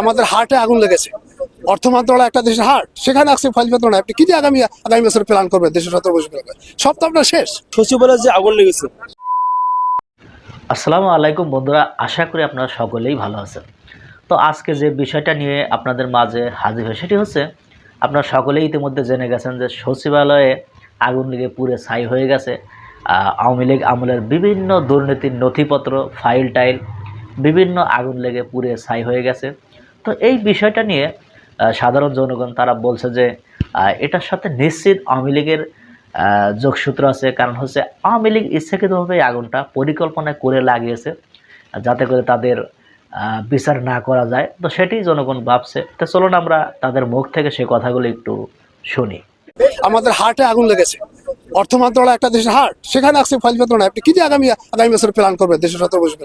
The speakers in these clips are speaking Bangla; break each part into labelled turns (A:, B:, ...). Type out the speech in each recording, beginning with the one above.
A: আমাদের হার্টে আগুন লেগেছে। অর্থ মন্ত্রণালয় একটা দেশের হার্ট, সেখানে আসছে ফাইল পেতো না। আপনি কি দিয়ে আগামী বছর প্ল্যান করবেন দেশের 17 বছর? সব তো আপনার শেষ।
B: সচিবালয়ে যে আগুন লেগেছে।
C: আসসালামু আলাইকুম বন্ধুরা, আশা করি আপনারা সকলেই ভালো আছেন। তো আজকে যে বিষয়টা নিয়ে আপনাদের মাঝে হাজির হয় সেটি হচ্ছে, আপনারা সকলেই ইতিমধ্যে জেনে গেছেন যে সচিবালয়ে আগুন লেগে পুড়ে ছাই হয়ে গেছে। আওয়ামী লীগ আমলের বিভিন্ন দুর্নীতির নথিপত্র, ফাইল টাইল বিভিন্ন আগুন লেগে পুড়ে ছাই হয়ে গেছে। তো এই বিষয়টা নিয়ে সাধারণ জনগণ তারা বলছে যে এটার সাথে নিশ্চিত আওয়ামী লীগের যোগসূত্র আছে। কারণ হচ্ছে আওয়ামী লীগ ইচ্ছাকৃতভাবে আগুনটা পরিকল্পনা করে লাগিয়েছে যাতে করে তাদের বিচার না করা যায়। তো সেটি জনগণ ভাবছে। তো চলুন আমরা তাদের মুখ থেকে সে কথাগুলো একটু শুনি।
A: আমাদের হার্টে আগুন লেগেছে। অর্থ মন্ত্রণালয় একটা দেশের হার্ট, সেখানে আসছে ফাইল পেতো না। আপনি কি দিয়ে আগামী বছর প্ল্যান করবেন দেশের 17 বছর?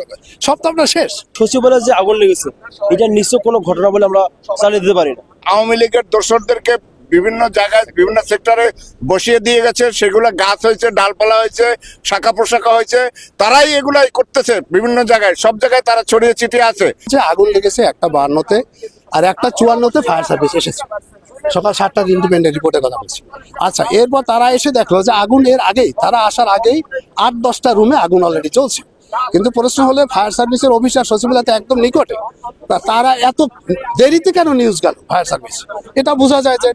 A: সব তো আপনার শেষ।
B: সচিবালয়ে যে আগুন লেগেছে এটা নিশ্চয় কোনো ঘটনা বলে আমরা চালিয়ে দিতে পারি না।
D: আওয়ামী লীগের দোসরদেরকে বিভিন্ন জায়গায় বিভিন্ন সেক্টরে বসিয়ে দিয়ে গেছে, সেগুলো গাছ হয়েছে, ডালপালা হয়েছে, শাখা প্রশাখা হয়েছে, তারাই এগুলাই করতেছে বিভিন্ন জায়গায়, সব জায়গায় তারা ছড়িয়ে ছিটিয়ে আছে।
A: যে আগুন লেগেছে একটা 52-তে আর একটা 54-তে ফায়ার সার্ভিস এসেছে, সকাল 7টার ইন্ডিপেন্ডেন্ট রিপোর্টের কথা বলছি। আচ্ছা, এরপর তারা এসে দেখলো যে আগুন এর আগেই, তারা আসার আগেই 8-10টা রুমে আগুন অলরেডি চলছে। কিন্তু প্রশ্ন হলে ফায়ার সার্ভিসের অফিসার সচিবালয়তে একদম নিকটে, তারা এত দেরিতে কেন নিউজ গেল ফায়ার সার্ভিস? এটা বোঝা যায় যে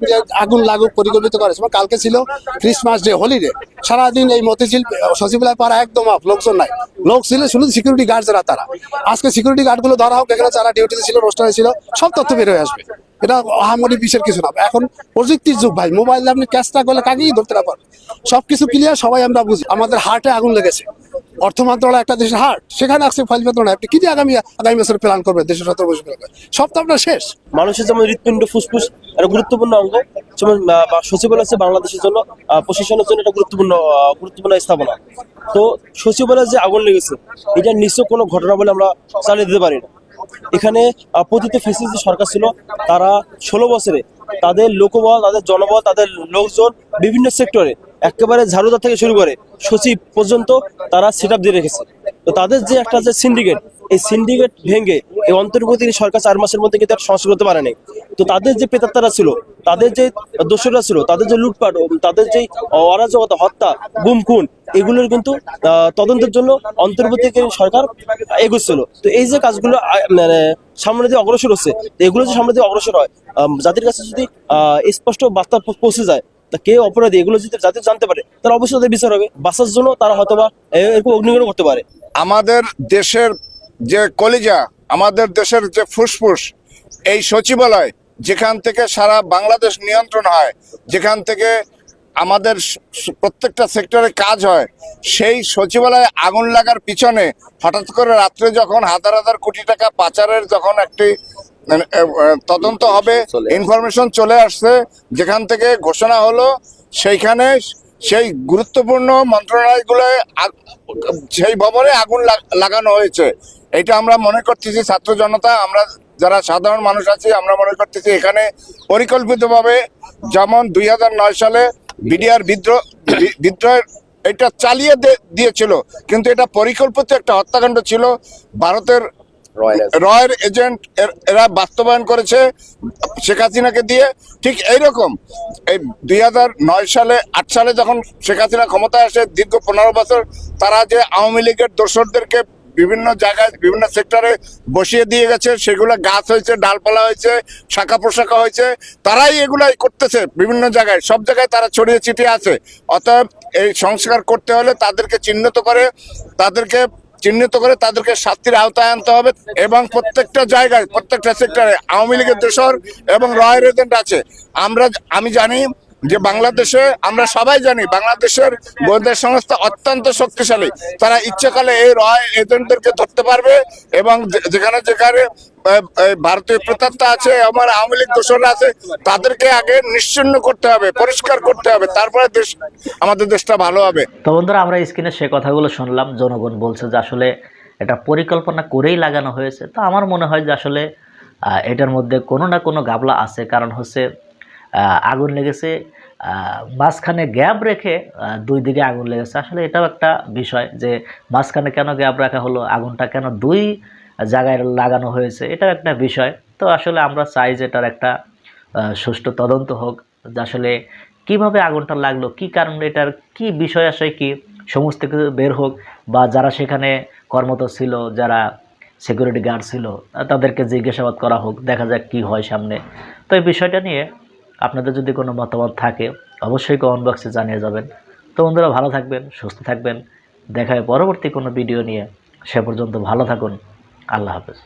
A: আগুন লাগুক পরিকল্পিত করেছে। কালকে ছিল ক্রিসমাস ডে, হলিডে, সারাদিন এই মতিঝিল সচিবালয় পাড়া একদম অফ, লোকজন নাই। লোক ছিল শুধু সিকিউরিটি গার্ড যারা, তারা আজকে সিকিউরিটি গার্ডগুলো ধরা হোক, এখানে যারা ডিউটিতে ছিল, রোস্টারে ছিল, সব তথ্য বের হয়ে আসবে। এটা আহামরি বিশের কিছু না। এখন প্রযুক্তির যুগ ভাই, মোবাইলে আপনি ক্যাশটা করলে কাকেই ধরতে না পারবেন। সবকিছু ক্লিয়ার, সবাই আমরা বুঝি। আমাদের হার্টে আগুন লেগেছে। অর্থ মন্ত্রণালয় একটা দেশের হার্ট, সেখানে আসছে ফাইল পেতো না। আপনি কি দিয়ে আগামী বছর প্ল্যান করবেন দেশের 17 বছর? সব তো আপনার শেষ।
B: মানুষের যেমন হৃৎপিণ্ড, ফুসফুস একটা গুরুত্বপূর্ণ অঙ্গ, যেমন সচিবালয় আছে বাংলাদেশের জন্য, প্রশাসনের জন্য একটা গুরুত্বপূর্ণ স্থাপনা। তো সচিবালয়ে যে আগুন লেগেছে এটা নিশ্চয় কোনো ঘটনা বলে আমরা চালিয়ে দিতে পারি না। এখানে প্রতিটি ফেসিস যে সরকার ছিল, তারা 16 বছরে তাদের লোকবল, তাদের জনবল, তাদের লোকজন বিভিন্ন সেক্টরে একেবারে ঝাড়ুদার থেকে শুরু করে সচিব পর্যন্ত তারা সেট আপ দিয়ে রেখেছে। তো তাদের যে একটা যে সিন্ডিকেট, এই সিন্ডিকেট ভেঙে এই অন্তর্বর্তী সরকার 4 মাসের মধ্যে কিন্তু একটা সংস্কার করতে পারেনি। তো তাদের যে প্রেতাত্মারা ছিল, তাদের যে দোষরা ছিল, তাদের যে লুটপাট, তাদের যে অরাজকতা, হত্যা, গুম খুন, এগুলোর কিন্তু তদন্তের জন্য অন্তর্বর্তীকালীন সরকার এগোচ্ছিল। তো এই যে কাজগুলো মানে সামনে দিয়ে অগ্রসর হচ্ছে, এগুলো যে সামনে দিয়ে অগ্রসর হয়, জাতির কাছে যদি স্পষ্ট বার্তা পৌঁছে যায়, কে অপরাধী এগুলো যদি জাতি জানতে পারে, তাহলে অবশ্যই তাদের বিচার হবে। বাঁচার জন্য তারা হয়তোবা এরকম অগ্নিগ্রহণ করতে পারে।
D: আমাদের দেশের যে কলিজা, আমাদের দেশের যে ফুসফুস, এই সচিবালয়, যেখান থেকে সারা বাংলাদেশ নিয়ন্ত্রণ হয়, যেখান থেকে আমাদের প্রত্যেকটা সেক্টরে কাজ হয়, সেই সচিবালয়ে আগুন লাগার পিছনে হঠাৎ করে রাত্রে যখন হাজার হাজার কোটি টাকা পাচারের যখন একটি তদন্ত হবে, ইনফরমেশন চলে আসছে, যেখান থেকে ঘোষণা হলো, সেইখানে সেই গুরুত্বপূর্ণ মন্ত্রণালয়গুলোয় সেই ভবনে আগুন লাগানো হয়েছে। এটা আমরা মনে করতেছি, ছাত্র জনতা, আমরা যারা সাধারণ মানুষ আছি, আমরা মনে করতেছি এখানে পরিকল্পিতভাবে, যেমন 2009 সালে বিডিআর বিদ্রোহ এটা চালিয়ে দিয়েছিল, কিন্তু এটা পরিকল্পিত একটা হত্যাকাণ্ড ছিল। ভারতের রয়ের এজেন্ট এরা বাস্তবায়ন করেছে শেখ হাসিনাকে দিয়ে। ঠিক এইরকম এই 2009 সালে 8 সালে যখন শেখ হাসিনা ক্ষমতায় আসে, দীর্ঘ 15 বছর তারা যে আওয়ামী লীগের দোসরদেরকে বিভিন্ন জায়গায় বিভিন্ন সেক্টরে বসিয়ে দিয়ে গেছে, সেগুলো গাছ হয়েছে, ডালপালা হয়েছে, শাখা প্রশাখা হয়েছে, তারাই এগুলাই করতেছে বিভিন্ন জায়গায়, সব জায়গায় তারা ছড়িয়ে ছিটিয়ে আছে। অতএব এই সংস্কার করতে হলে তাদেরকে চিহ্নিত করে তাদেরকে শাস্তির আওতায় আনতে হবে। এবং প্রত্যেকটা জায়গায়, প্রত্যেকটা সেক্টরে আওয়ামী লীগের দোসর এবং রয়ের এজেন্ট আছে। আমি জানি যে বাংলাদেশে, আমরা সবাই জানি, বাংলাদেশের গোয়েন্দা সংস্থা অত্যন্ত শক্তিশালী। তারা ইচ্ছাকালে এই রয় এজেন্টদেরকে ধরতে পারবে, এবং যেখানে যেখানে ভারতীয় প্রেতাত্মা আছে, আমার আওয়ামী লীগ দোসররা আছে, তাদেরকে আগে নিশ্চিহ্ন করতে হবে, পরিষ্কার করতে হবে, তারপরে আমাদের দেশটা ভালো হবে।
C: তো বন্ধুরা, আমরা স্ক্রিনে সে কথাগুলো শুনলাম। জনগণ বলছে যে আসলে এটা পরিকল্পনা করেই লাগানো হয়েছে। তো আমার মনে হয় যে আসলে এটার মধ্যে কোনো না কোনো গাবলা আছে। কারণ হচ্ছে আগুন লেগেছে, মাঝখানে গ্যাপ রেখে 2 দিকে আগুন লেগেছে। আসলে এটাও একটা বিষয় যে মাঝখানে কেন গ্যাপ রাখা হলো, আগুনটা কেন 2 জায়গায় লাগানো হয়েছে, এটা একটা বিষয়। তো আসলে আমরা চাই যে এটার একটা সুষ্ঠু তদন্ত হোক, যে আসলে কীভাবে আগুনটা লাগলো, কী কারণে, এটার কী বিষয় আসে, কি সমস্ত কিছু বের হোক, বা যারা সেখানে কর্মরত ছিল, যারা সিকিউরিটি গার্ড ছিল, তাদেরকে জিজ্ঞাসাবাদ করা হোক, দেখা যাক কি হয় সামনে। তো এই বিষয়টা নিয়ে আপনাদের যদি কোনো মতামত থাকে অবশ্যই কমেন্ট বক্সে জানিয়ে যাবেন। তো বন্ধুরা, ভালো থাকবেন, সুস্থ থাকবেন, দেখা হয় পরবর্তী কোনো ভিডিও নিয়ে। সে পর্যন্ত ভালো থাকুন, আল্লাহ হাফেজ।